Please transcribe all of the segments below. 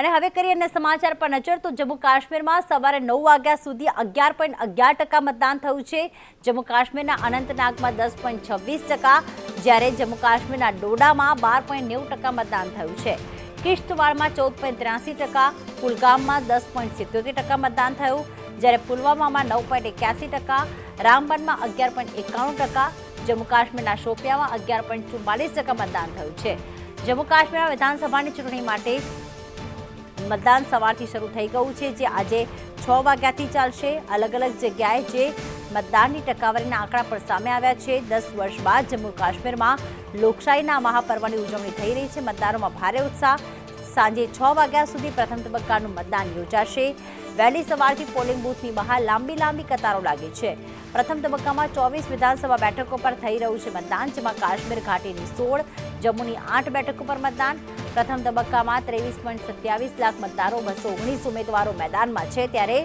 અને હવે કરીએ અન્ય સમાચાર પર નજર તો જમ્મુ કાશ્મીરમાં સવારે 9 વાગ્યા સુધી 11.11% મતદાન થયું છે। જમ્મુ કાશ્મીરના અનંતનાગમાં 10.26%, જ્યારે જમ્મુ કાશ્મીરના ડોડામાં 12.90% મતદાન થયું છે। કિશ્તવાડમાં 14.83%, કુલગામમાં 10.77% મતદાન થયું, જ્યારે પુલવામામાં 9.81%, રામબનમાં 11.91%, જમ્મુ કાશ્મીરના શોપિયામાં 11.44% મતદાન થયું છે। જમ્મુ કાશ્મીરમાં વિધાનસભાની ચૂંટણી માટે મતદાન સવારથી શરૂ થઈ ગયું છે, જે આજે 6 વાગ્યાથી ચાલશે। અલગ અલગ જગ્યાએ જે મતદાનની ટકાવારીના આંકડા પણ સામે આવ્યા છે। 10 વર્ષ બાદ જમ્મુ કાશ્મીરમાં લોકશાહીના મહાપર્વની ઉજવણી થઈ રહી છે। મતદારોમાં ભારે ઉત્સાહ। સાંજે 6 વાગ્યા સુધી પ્રથમ તબક્કાનું મતદાન યોજાશે। વહેલી સવારથી પોલિંગ બૂથની બહાર લાંબી કતારો લાગી છે। પ્રથમ તબક્કામાં 24 વિધાનસભા બેઠકો પર થઈ રહ્યું છે મતદાન, જેમાં કાશ્મીર ઘાટીની 16, જમ્મુની 8 બેઠકો પર મતદાન। પ્રથમ તબક્કામાં 23.27 લાખ મતદારો, 219 ઉમેદવારો મેદાનમાં છે, ત્યારે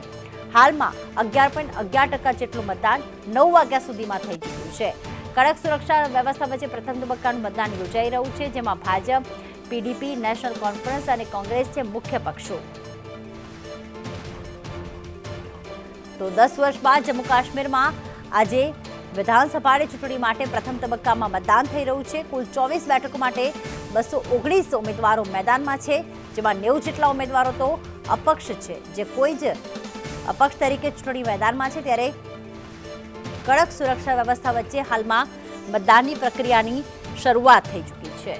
હાલમાં 11.11% જેટલું મતદાન 9 વાગ્યા સુધીમાં થઈ ચૂક્યું છે। કડક સુરક્ષા વ્યવસ્થા વચ્ચે પ્રથમ તબક્કાનું મતદાન યોજાઈ રહ્યું છે, જેમાં ભાજપ, પીડીપી, નેશનલ કોન્ફરન્સ અને કોંગ્રેસ છે મુખ્ય પક્ષો। તો 10 વર્ષ બાદ જમ્મુ કાશ્મીરમાં આજે વિધાનસભાની ચૂંટણી માટે પ્રથમ તબક્કામાં મતદાન થઈ રહ્યું છે। કુલ 24 બેઠકો માટે 219 ઉમેદવારો મેદાનમાં છે, જેમાં 90 જેટલા ઉમેદવારો તો અપક્ષ છે, જે કોઈ જ અપક્ષ તરીકે ચૂંટણી મેદાનમાં છે। ત્યારે કડક સુરક્ષા વ્યવસ્થા વચ્ચે હાલમાં મતદાનની પ્રક્રિયાની શરૂઆત થઈ ચૂકી છે।